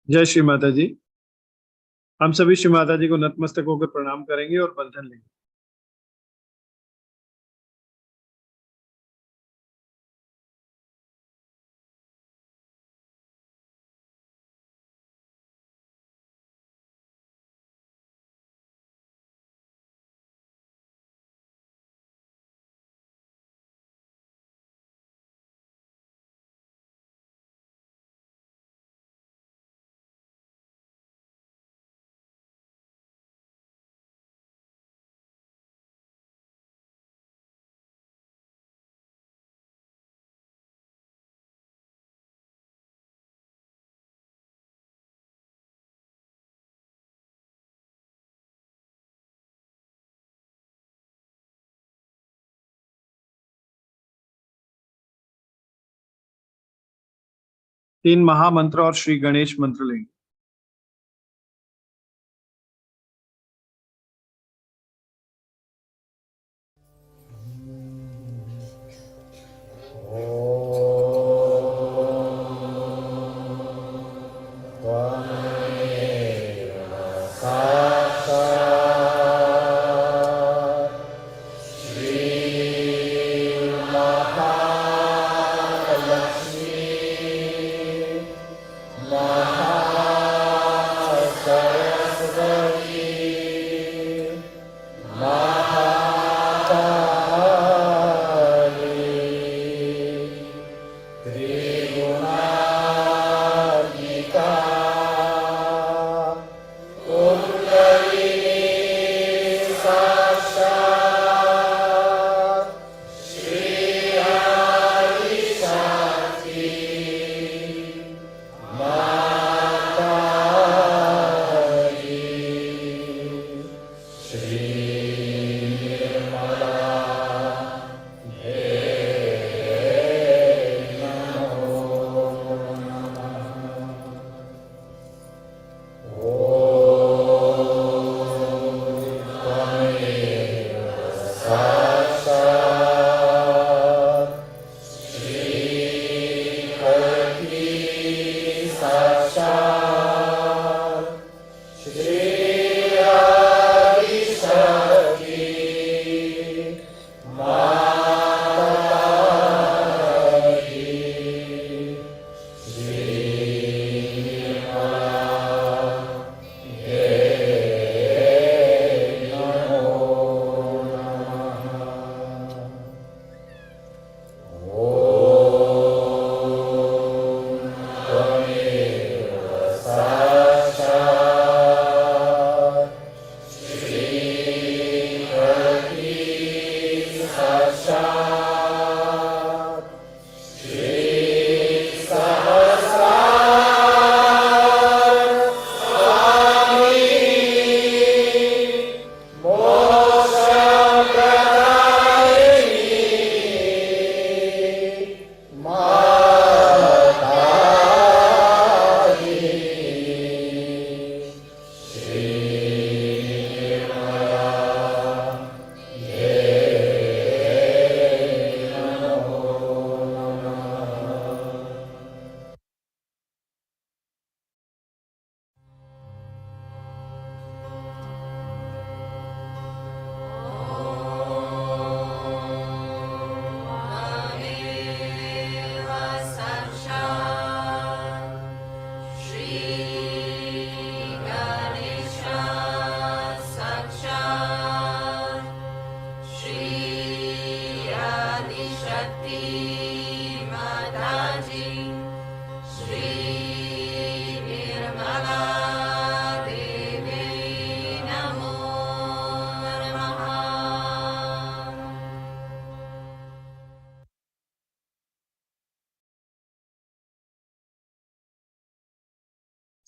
जय श्री माता जी। हम सभी श्री माता जी को नतमस्तक होकर प्रणाम करेंगे और बंधन लेंगे। तीन महामंत्र और श्री गणेश मंत्र लेंगे।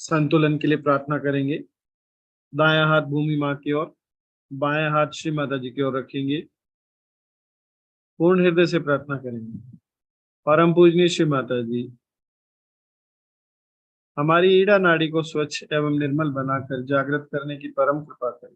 संतुलन के लिए प्रार्थना करेंगे। दायां हाथ भूमि माँ की ओर, बायां हाथ श्री माता जी की ओर रखेंगे। पूर्ण हृदय से प्रार्थना करेंगे। परम पूजनीय श्री माता जी, हमारी ईड़ा नाड़ी को स्वच्छ एवं निर्मल बनाकर जागृत करने की परम कृपा करें।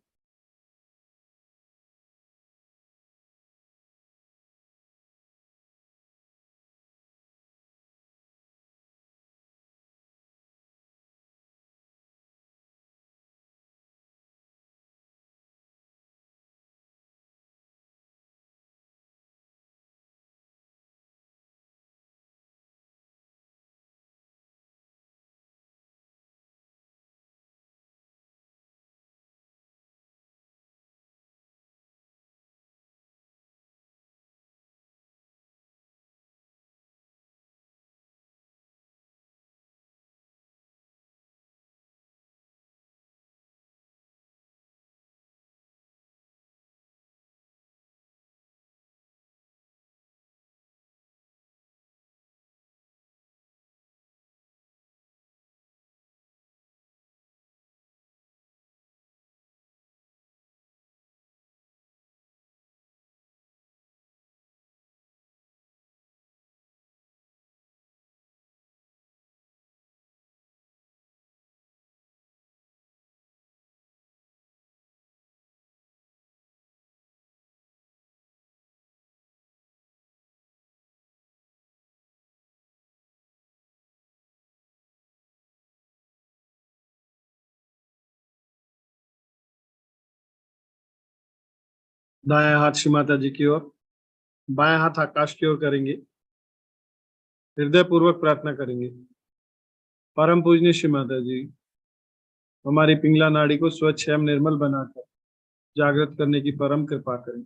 दायां हाथ श्री माता जी की ओर, बायां हाथ आकाश की ओर करेंगे। हृदय पूर्वक प्रार्थना करेंगे। परम पूजनीय श्री माता जी, हमारी पिंगला नाड़ी को स्वच्छ एवं निर्मल बनाकर जागृत करने की परम कृपा करें।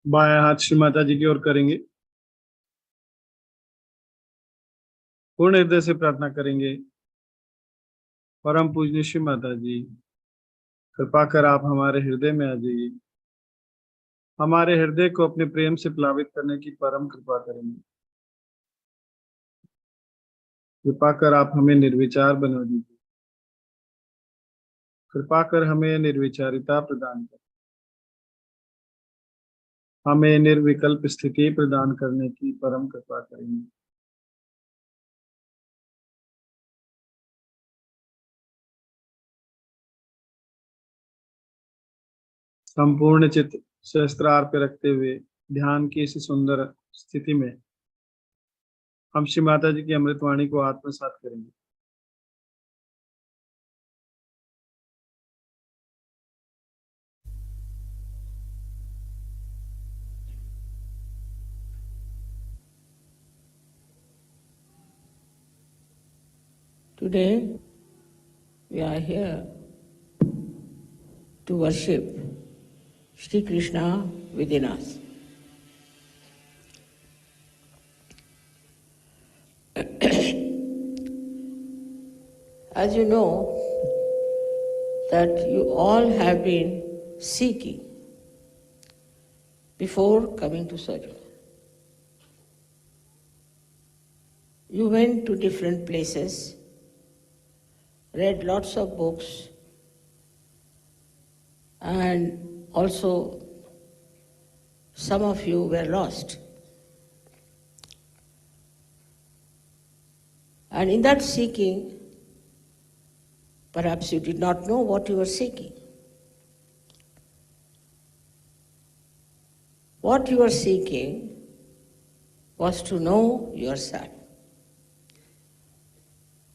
बायां हाथ श्री माता जी की ओर करेंगे। पूर्ण हृदय से प्रार्थना करेंगे। परम पूजनीय श्री माता जी, कृपा कर आप हमारे हृदय में आ जाइए। हमारे हृदय को अपने प्रेम से प्लावित करने की परम कृपा करेंगे। कृपा कर आप हमें निर्विचार बना दीजिए। कृपा कर हमें निर्विचारिता प्रदान कर, हमें निर्विकल्प स्थिति प्रदान करने की परम कृपा करेंगे। संपूर्ण चित्त सहस्त्रार पे रखते हुए ध्यान की इसी सुंदर स्थिति में हम श्री माता जी की अमृतवाणी को आत्मसात करेंगे। Today, we are here to worship Shree Krishna within us. As you know, that you all have been seeking before coming to Sahaja. You went to different places, read lots of books, and also some of you were lost. And in that seeking, perhaps you did not know what you were seeking. What you were seeking was to know yourself.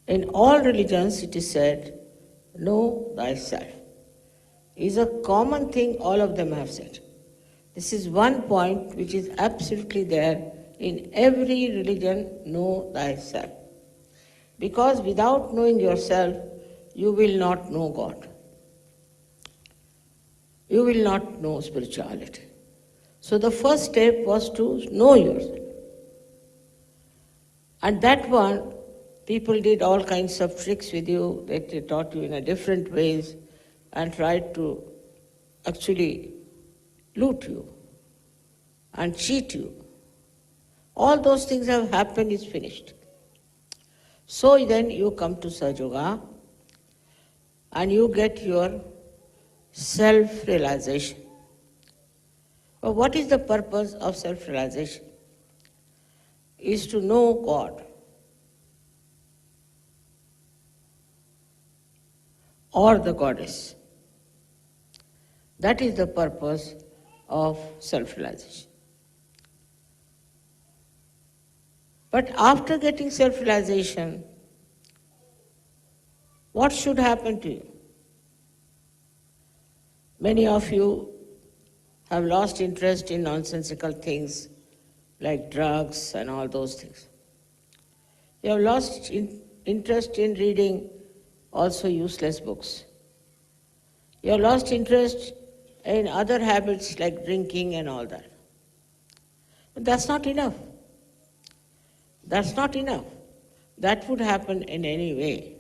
In all religions it is said, know thyself. It is a common thing all of them have said. This is one point which is absolutely there in every religion, know thyself. Because without knowing yourself, you will not know God. You will not know spirituality. So the first step was to know yourself. And that one, people did all kinds of tricks with you, that they taught you in a different ways and tried to actually loot you and cheat you. All those things have happened, is finished. So then you come to Sahaja and you get your self-realization. But what is the purpose of self-realization? Is to know God or the goddess. That is the purpose of self-realization. But after getting self-realization, what should happen to you? Many of you have lost interest in nonsensical things like drugs and all those things. You have lost interest in reading also useless books. You have lost interest in other habits like drinking and all that. But that's not enough. That's not enough. That would happen in any way.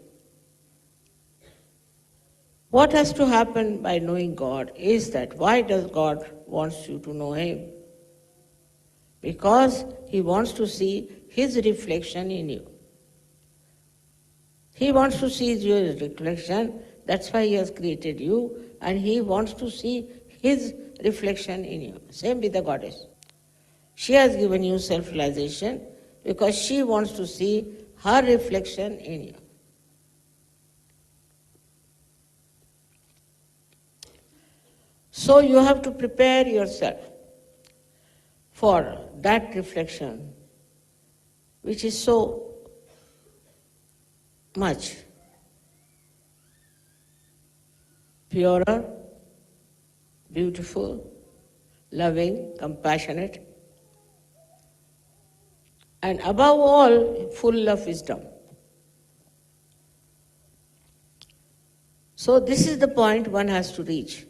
What has to happen by knowing God is that why does God want you to know Him? Because He wants to see His reflection in you. He wants to see your reflection, that's why He has created you, and He wants to see His reflection in you. Same with the Goddess. She has given you self-realization because she wants to see her reflection in you. So you have to prepare yourself for that reflection, which is so much purer, beautiful, loving, compassionate, and above all, full of wisdom. So this is the point one has to reach.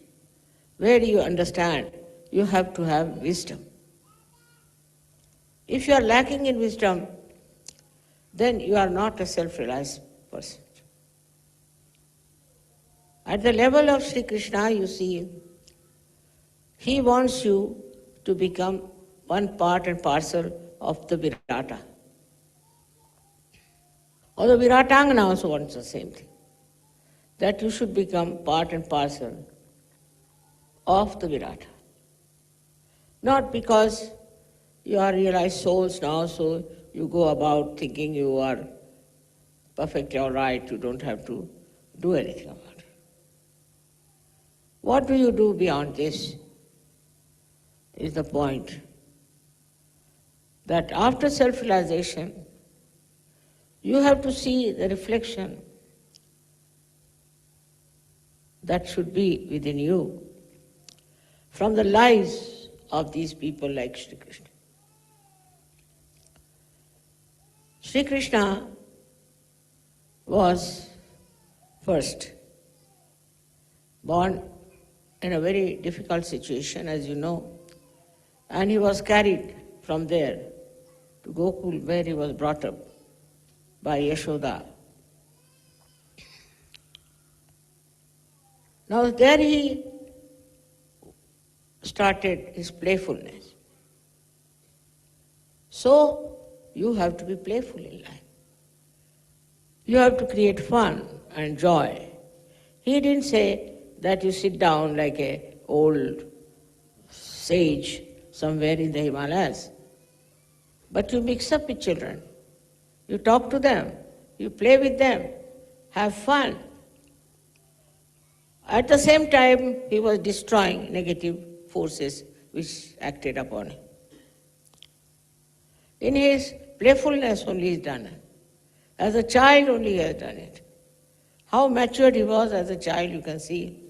Where you understand, you have to have wisdom. If you are lacking in wisdom, then you are not a self-realized person. At the level of Sri Krishna, you see, he wants you to become one part and parcel of the Virata. Or the Viratangana also wants the same thing, that you should become part and parcel of the Virata. Not because you are realized souls now, so you go about thinking you are perfectly all right, you don't have to do anything about it. What do you do beyond this is the point. That after self-realization, you have to see the reflection that should be within you from the lives of these people like Sri Krishna. Sri Krishna was first born in a very difficult situation, as you know, and he was carried from there to Gokul, where he was brought up by Yashoda. Now there he started his playfulness. So you have to be playful in life. You have to create fun and joy. He didn't say that you sit down like an old sage somewhere in the Himalayas, but you mix up with children. You talk to them, you play with them, have fun. At the same time, he was destroying negative forces which acted upon him. In his playfulness only he has done it. As a child only he has done it. How matured he was as a child, you can see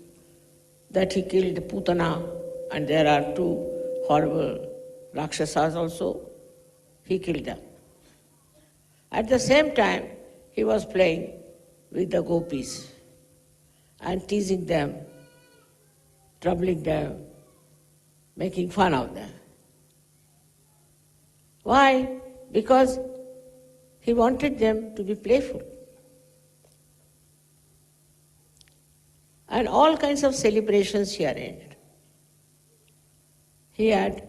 that he killed Putana, and there are two horrible Rakshasas also. He killed them. At the same time, he was playing with the gopis and teasing them, troubling them, making fun of them. Why? Because he wanted them to be playful. And all kinds of celebrations he arranged. He had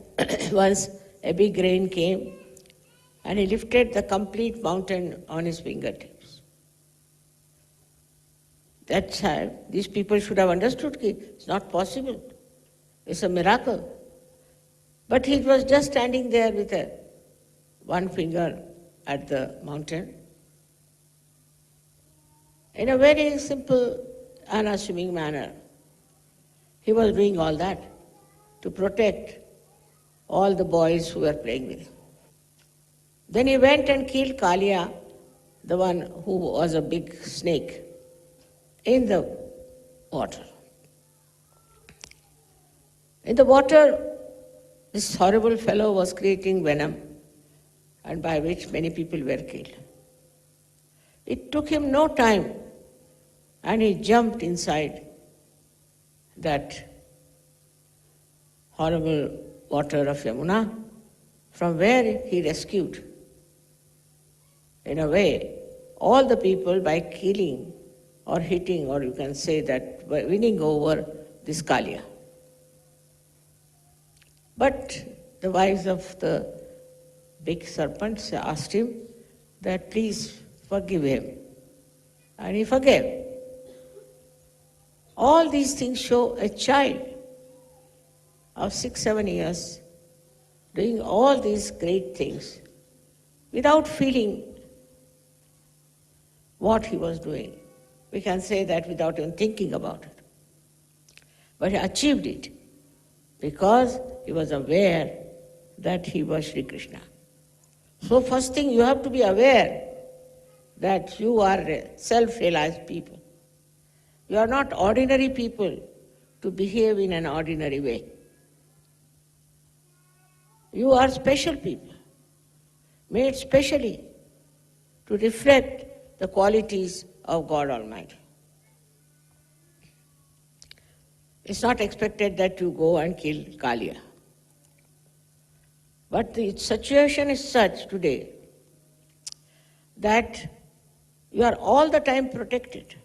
once a big rain came and he lifted the complete mountain on his fingertips. That time, these people should have understood that it's not possible. It's a miracle. But he was just standing there with one finger at the mountain. In a very simple, unassuming manner. He was doing all that to protect all the boys who were playing with him. Then he went and killed Kalia, the one who was a big snake, in the water. In the water, this horrible fellow was creating venom, and by which many people were killed. It took him no time, and he jumped inside that horrible water of Yamuna, from where he rescued, in a way, all the people by killing or hitting, or you can say that by winning over this Kalia. But the wives of the big serpents asked him that please forgive him. And he forgave. All these things show a child of 6-7 years doing all these great things without feeling what he was doing. We can say that without even thinking about it. But he achieved it because he was aware that he was Shree Krishna. So first thing, you have to be aware that you are self-realized people. You are not ordinary people to behave in an ordinary way. You are special people, made specially to reflect the qualities of God Almighty. It's not expected that you go and kill Kalia. But the situation is such today that you are all the time protected.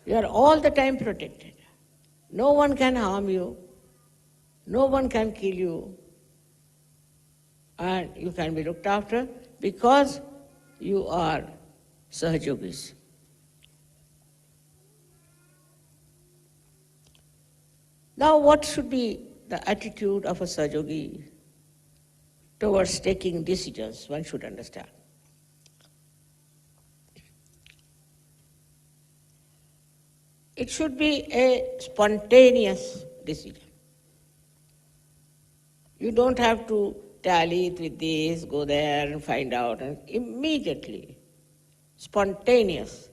You are all the time protected. No one can harm you. No one can kill you. And you can be looked after because you are Sahajogis. Now, what should be the attitude of a Sahajogi towards taking decisions? One should understand. It should be a spontaneous decision. You don't have to tally it with this, go there and find out, and immediately, spontaneous,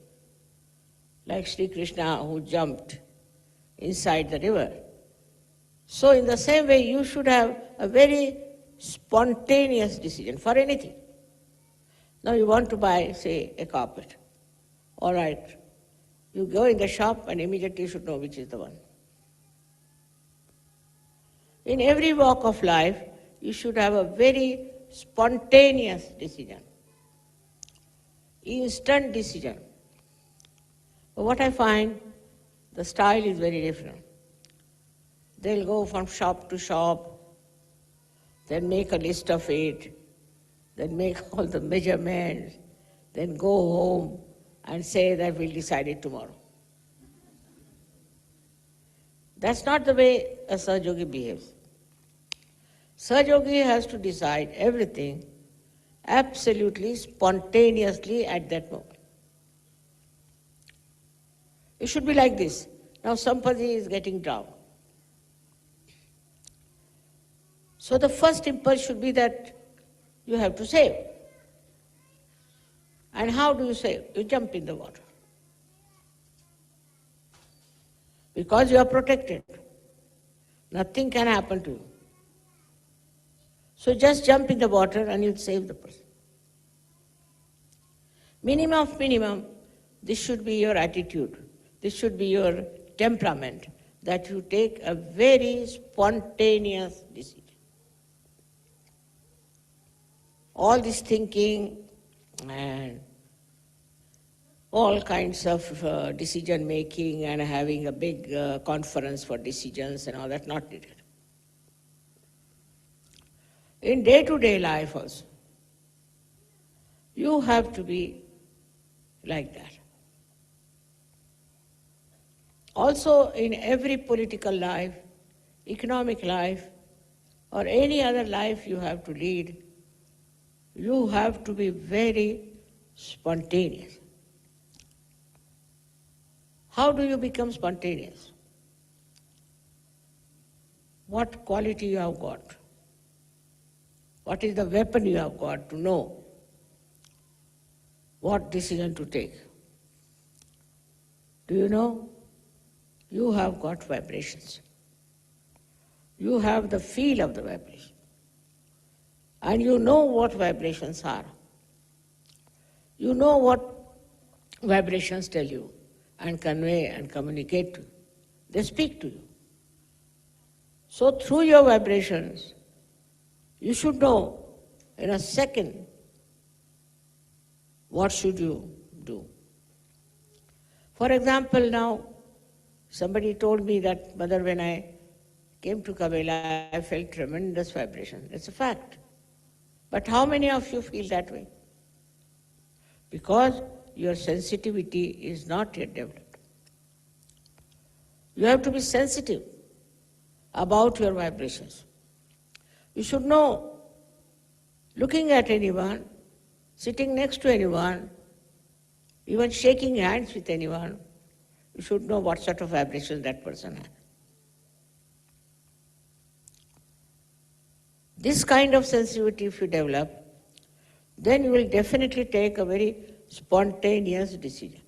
like Shree Krishna who jumped inside the river. So in the same way, you should have a very spontaneous decision for anything. Now you want to buy, say, a carpet. All right, you go in the shop and immediately you should know which is the one. In every walk of life, you should have a very spontaneous decision, instant decision. But what I find, the style is very different. They'll go from shop to shop, then make a list of it, then make all the measurements, then go home and say that we'll decide it tomorrow. That's not the way a Sahajogi behaves. Sahajogi has to decide everything absolutely spontaneously at that moment. It should be like this. Now somebody is getting drowned. So the first impulse should be that you have to save. And how do you save? You jump in the water. Because you are protected. Nothing can happen to you. So just jump in the water and you'll save the person. Minimum of minimum, this should be your attitude. This should be your temperament, that you take a very spontaneous decision. All this thinking and all kinds of decision making and having a big conference for decisions and all that, not needed. In day-to-day life also, you have to be like that. Also in every political life, economic life, or any other life you have to lead, you have to be very spontaneous. How do you become spontaneous? what quality you have got, what is the weapon you have got to know what decision to take. Do you know? You have got vibrations. You have the feel of the vibration. And you know what vibrations are. You know what vibrations tell you and convey and communicate to you. They speak to you. So through your vibrations, you should know in a second what should you do. For example, now somebody told me that, Mother, when I came to Cabella, I felt tremendous vibration. It's a fact. But how many of you feel that way? Because your sensitivity is not yet developed. You have to be sensitive about your vibrations. You should know, looking at anyone, sitting next to anyone, even shaking hands with anyone, you should know what sort of vibration that person has. This kind of sensitivity, if you develop, then you will definitely take a very spontaneous decision.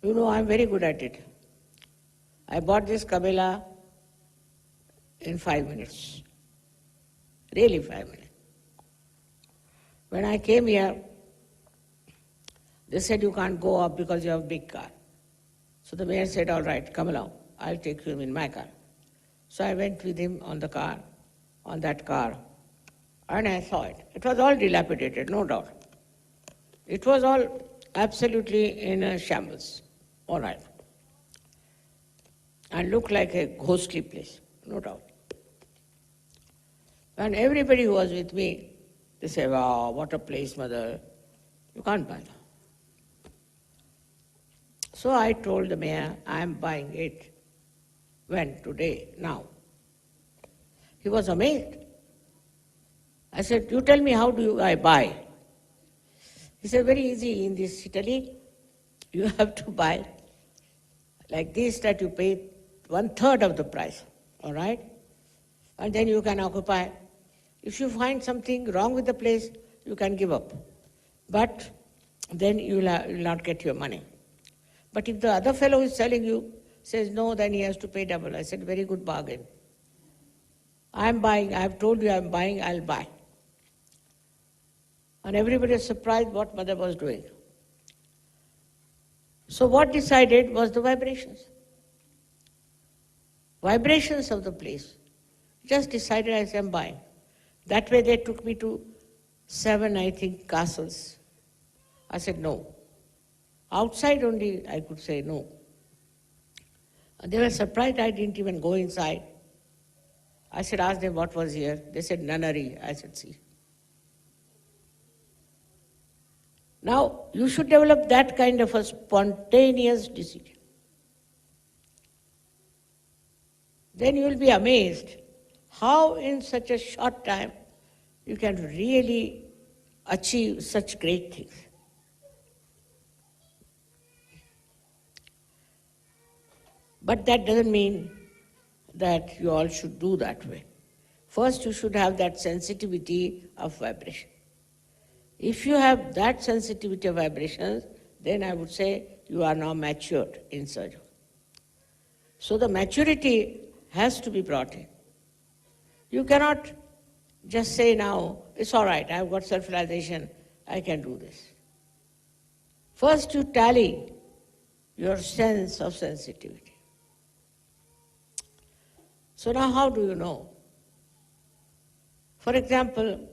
You know, I'm very good at it. I bought this Cabella in 5 minutes. Really 5 minutes. When I came here, they said you can't go up because you have a big car. So the mayor said, all right, come along, I'll take you in my car. So I went with him on the car, on that car, and I saw it. It was all dilapidated, no doubt. It was all absolutely in a shambles, all right. And looked like a ghostly place, no doubt. And everybody who was with me, they say, wow, what a place, Mother. You can't buy that. So I told the mayor, I'm buying it. When? Today, now. He was amazed. I said, you tell me, how do I buy? He said, very easy. In this Italy, you have to buy like this, that you pay 1/3 of the price, all right? And then you can occupy. If you find something wrong with the place, you can give up. But then you will not get your money. But if the other fellow is selling you, says no, then he has to pay double. I said, very good bargain. I'm buying, I've told you I'm buying, I'll buy. And everybody was surprised what Mother was doing. So what decided was the vibrations. Vibrations of the place. Just decided I said, I'm buying. That way they took me to 7, I think, castles. I said, no. Outside only I could say no. And they were surprised I didn't even go inside. I said, ask them what was here. They said, nunnery. I said, see. Now, you should develop that kind of a spontaneous decision. Then you will be amazed how in such a short time you can really achieve such great things. But that doesn't mean that you all should do that way. First, you should have that sensitivity of vibration. If you have that sensitivity of vibrations, then I would say you are now matured in surgery. So the maturity has to be brought in. You cannot just say now, it's all right, I've got self-realization, I can do this. First, you tally your sense of sensitivity. So now how do you know? For example,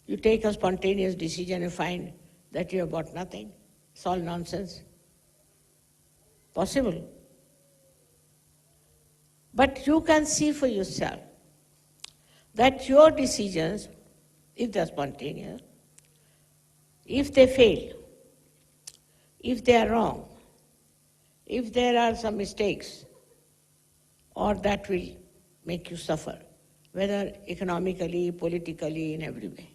you take a spontaneous decision and find that you have got nothing. It's all nonsense. Possible. But you can see for yourself that your decisions, if they're spontaneous, if they fail, if they are wrong, if there are some mistakes, or that will make you suffer, whether economically, politically, in every way,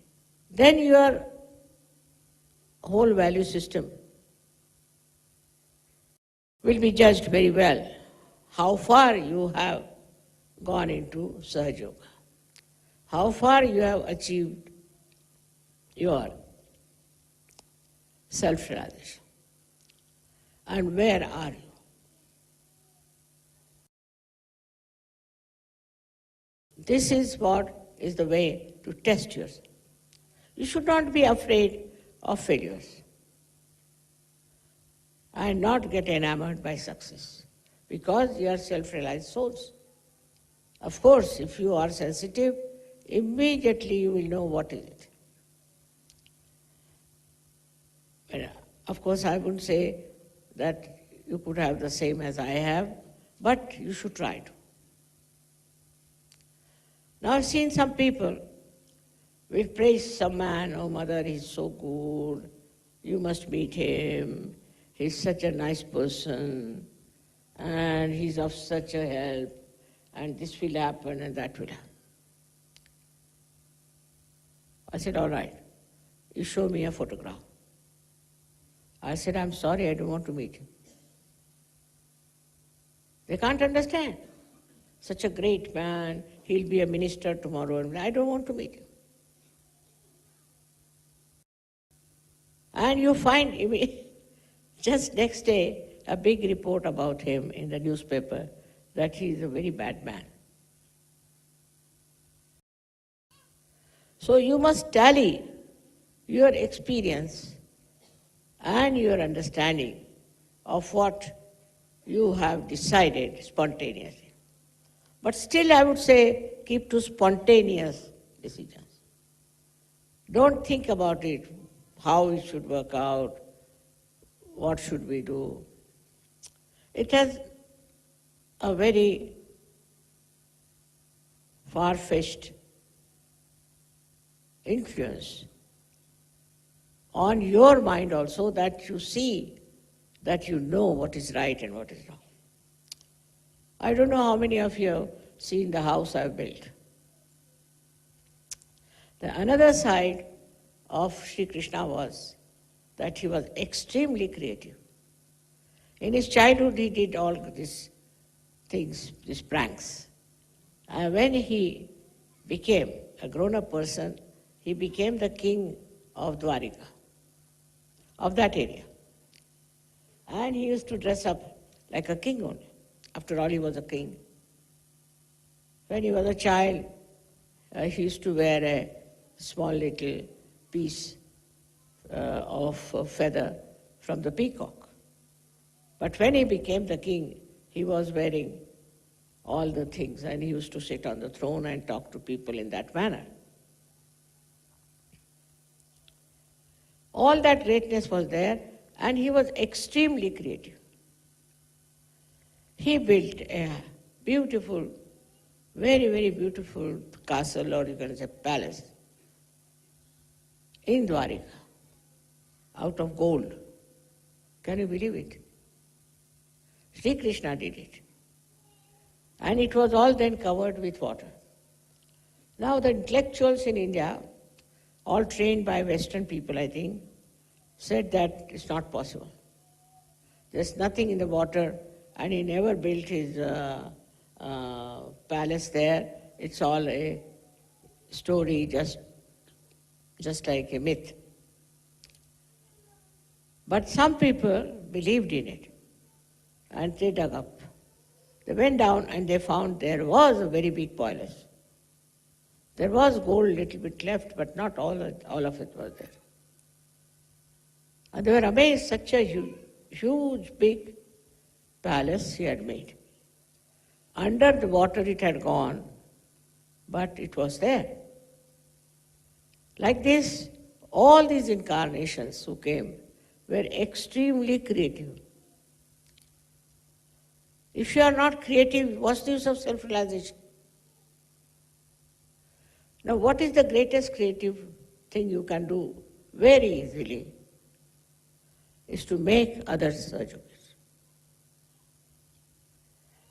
then your whole value system will be judged very well. how far you have gone into Sahaja, how far you have achieved your self-realization, and where are you? This is what is the way to test yourself. You should not be afraid of failures and not get enamored by success, because you are self-realized souls. Of course, if you are sensitive, immediately you will know what is it. But of course, I wouldn't say that you could have the same as I have, but you should try to. Now I've seen some people will praise some man, oh mother, he's so good, you must meet him, he's such a nice person, and he's of such a help, and this will happen and that will happen. I said, all right, you show me a photograph. I said, I'm sorry, I don't want to meet him. They can't understand. Such a great man, he'll be a minister tomorrow, and I don't want to meet him. And you find just next day a big report about him in the newspaper that he is a very bad man. So you must tally your experience and your understanding of what you have decided spontaneously. But still I would say keep to spontaneous decisions. Don't think about it, how it should work out, what should we do. It has a very far-fetched influence on your mind also, that you see, that you know what is right and what is wrong. I don't know how many of you have seen the house I've built. The another side of Shree Krishna was that he was extremely creative. In his childhood he did all these things, these pranks. And when he became a grown-up person, he became the king of Dwarika, of that area. And he used to dress up like a king only. After all, he was a king. When he was a child, he used to wear a small little piece of feather from the peacock. But when he became the king, he was wearing all the things, and he used to sit on the throne and talk to people in that manner. All that greatness was there, and he was extremely creative. He built a beautiful, very, very beautiful castle, or you can say palace, in Dwarika, out of gold. Can you believe it? Sri Krishna did it. And it was all then covered with water. Now the intellectuals in India, all trained by Western people, I think, said that it's not possible. There's nothing in the water, and he never built his palace there. It's all a story, just like a myth. But some people believed in it, and they dug up. They went down and they found there was a very big palace. There was gold a little bit left, but not all of it was there. And they were amazed, such a huge, big palace he had made. Under the water it had gone, but it was there. Like this, all these incarnations who came were extremely creative. If you are not creative, what's the use of self-realization? Now, what is the greatest creative thing you can do very easily is to make others Sahajogis.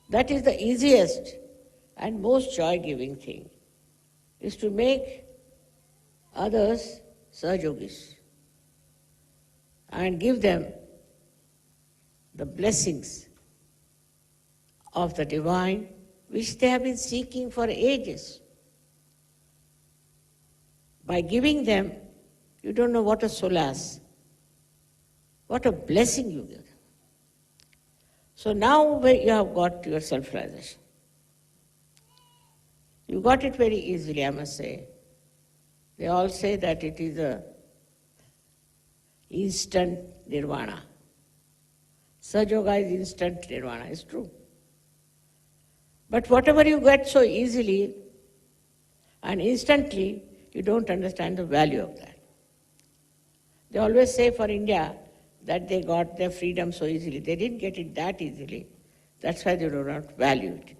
That is the easiest and most joy-giving thing, is to make others Sahajogis and give them the blessings of the divine, which they have been seeking for ages. By giving them, you don't know what a solace, what a blessing you give. So now you have got your self-realization. You got it very easily, I must say. They all say that it is a instant nirvana. Sahaja is instant nirvana, it's true. But whatever you get so easily and instantly, you don't understand the value of that. They always say for India that they got their freedom so easily. They didn't get it that easily. That's why they do not value it.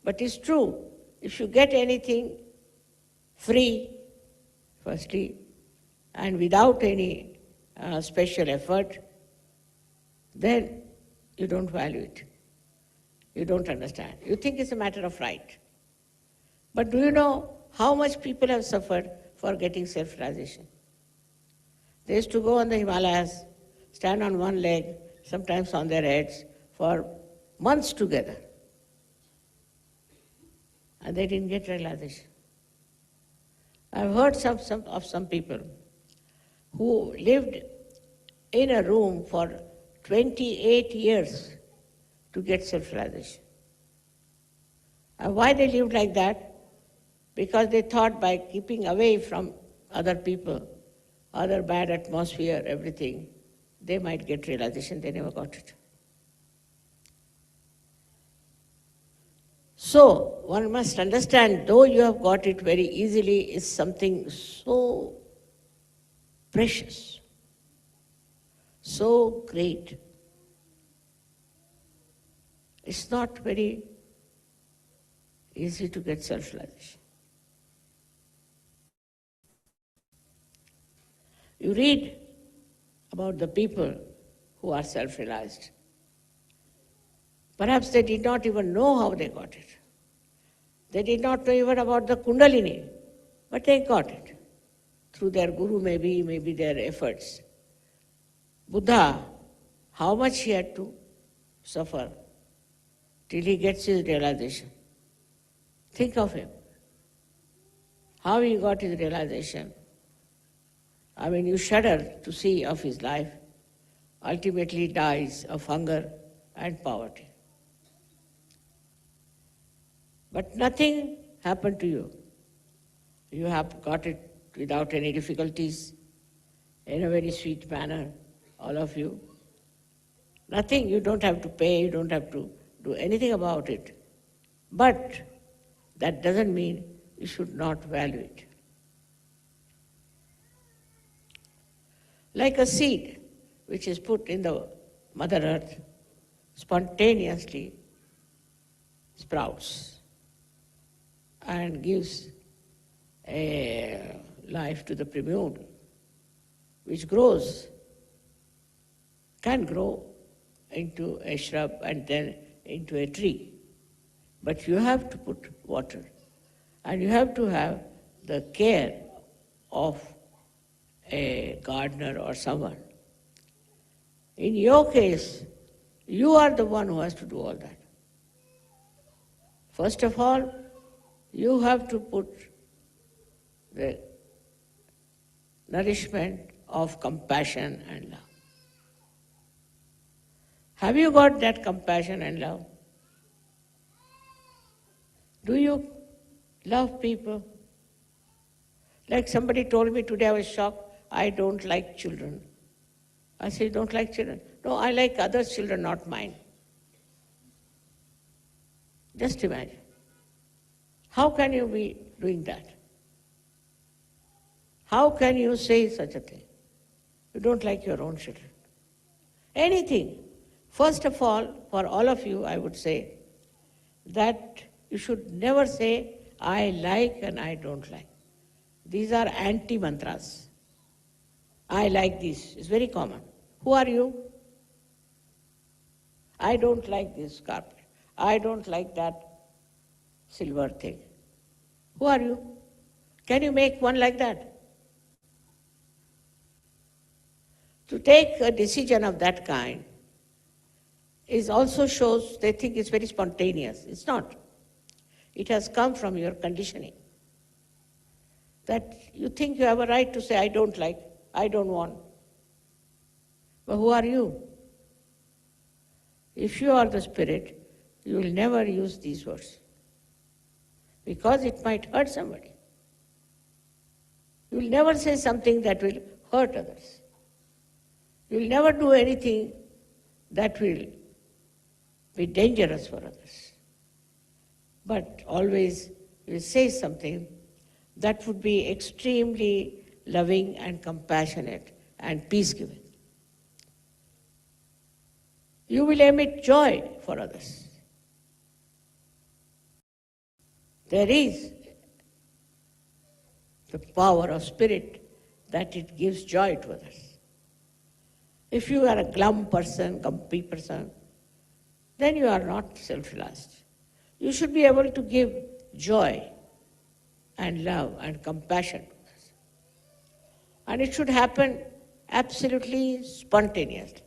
But it's true. If you get anything free, firstly, and without any special effort, then you don't value it. You don't understand. You think it's a matter of right. But do you know how much people have suffered for getting self-realization? They used to go on the Himalayas, stand on one leg, sometimes on their heads, for months together. And they didn't get realization. I've heard of some people who lived in a room for 28 years to get self-realization. And why they lived like that? Because they thought by keeping away from other people, other bad atmosphere, everything, they might get realization. They never got it. So, one must understand, though you have got it very easily, is something so precious, so great. It's not very easy to get self-realization. You read about the people who are self-realized. Perhaps they did not even know how they got it. They did not know even about the Kundalini, but they got it. Through their guru, maybe their efforts. Buddha, how much he had to suffer till he gets his realization. Think of him. How he got his realization. I mean, you shudder to see of his life. Ultimately dies of hunger and poverty. But nothing happened to you. You have got it without any difficulties, in a very sweet manner, all of you. Nothing, you don't have to pay, you don't have to do anything about it. But that doesn't mean you should not value it. Like a seed which is put in the Mother Earth, spontaneously sprouts and gives a life to the primule, which grows, can grow into a shrub and then into a tree. But you have to put water, and you have to have the care of a gardener or someone. In your case, you are the one who has to do all that. First of all, you have to put the nourishment of compassion and love. Have you got that compassion and love? Do you love people? Like somebody told me today, I was shocked, I don't like children. I said, you don't like children? No, I like other children, not mine. Just imagine. How can you be doing that? How can you say such a thing? You don't like your own children. Anything. First of all, for all of you, I would say that you should never say, I like and I don't like. These are anti-mantras. I like this. It's very common. Who are you? I don't like this carpet. I don't like that silver thing. Who are you? Can you make one like that? To take a decision of that kind is also shows they think it's very spontaneous. It's not. It has come from your conditioning. That you think you have a right to say, I don't like, I don't want. But who are you? If you are the spirit, you will never use these words because it might hurt somebody. You will never say something that will hurt others. You will never do anything that will be dangerous for others. But always you will say something that would be extremely loving and compassionate and peace-giving. You will emit joy for others. There is the power of spirit that it gives joy to others. If you are a glum person, grumpy person, then you are not self-realized. You should be able to give joy and love and compassion to others. And it should happen absolutely spontaneously.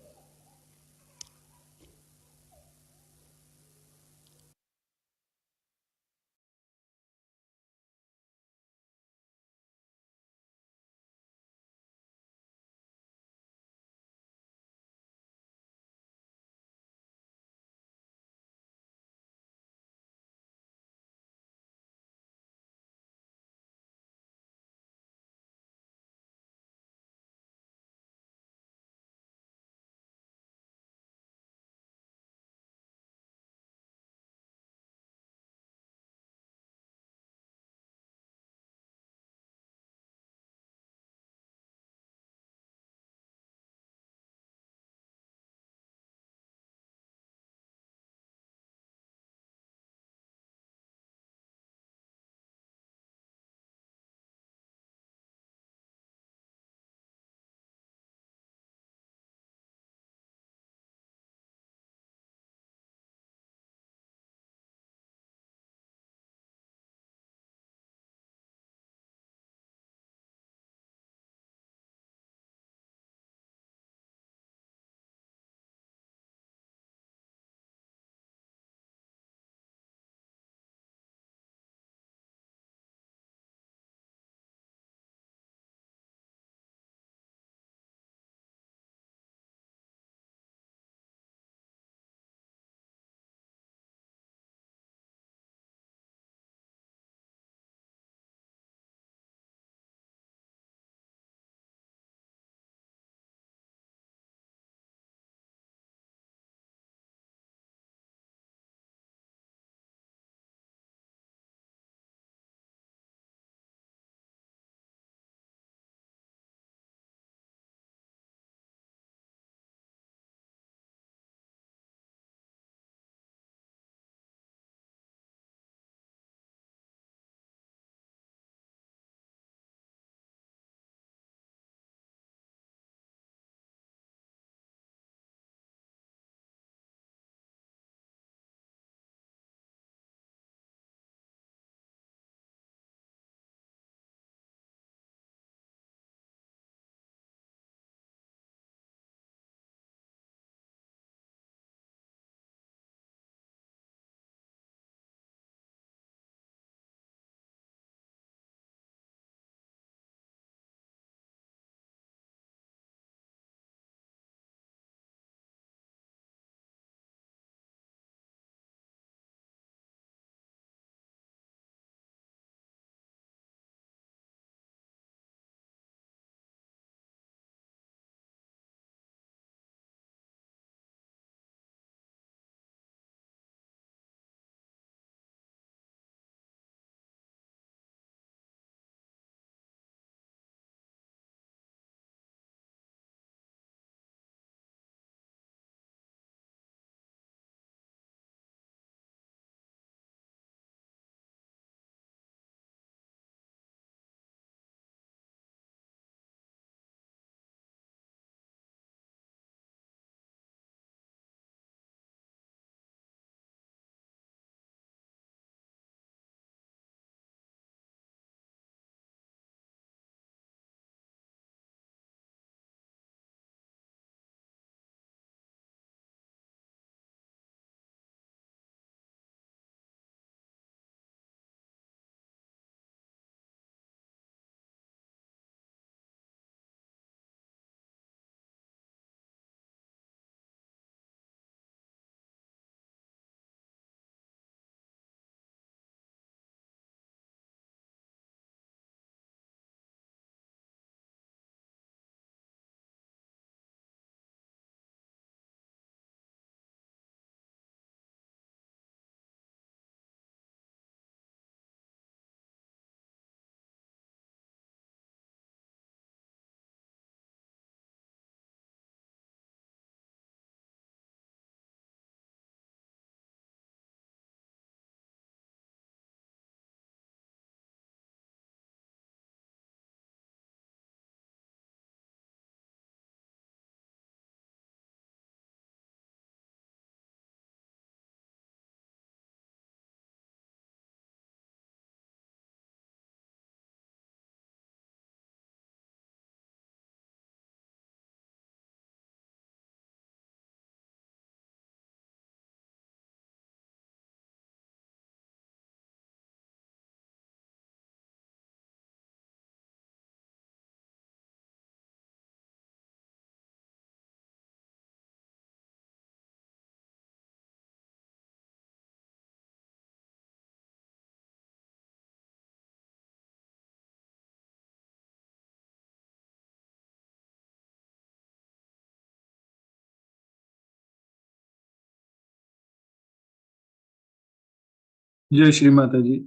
जय श्री माता जी।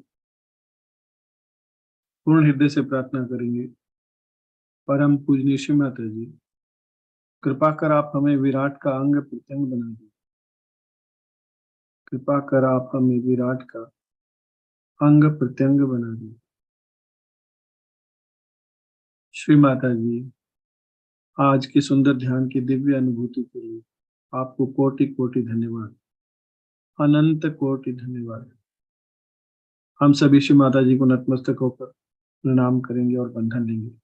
पूर्ण हृदय से प्रार्थना करेंगे। परम पूजनीय श्री माता जी, कृपा कर आप हमें विराट का अंग प्रत्यंग बना दीजिए। कृपा कर आप हमें विराट का अंग प्रत्यंग बना दीजिए। श्री माता जी, आज की सुंदर ध्यान की दिव्य अनुभूति के लिए आपको कोटि कोटि धन्यवाद, अनंत कोटि धन्यवाद। हम सभी श्री माता जी को नतमस्तक होकर प्रणाम करेंगे और बंधन लेंगे।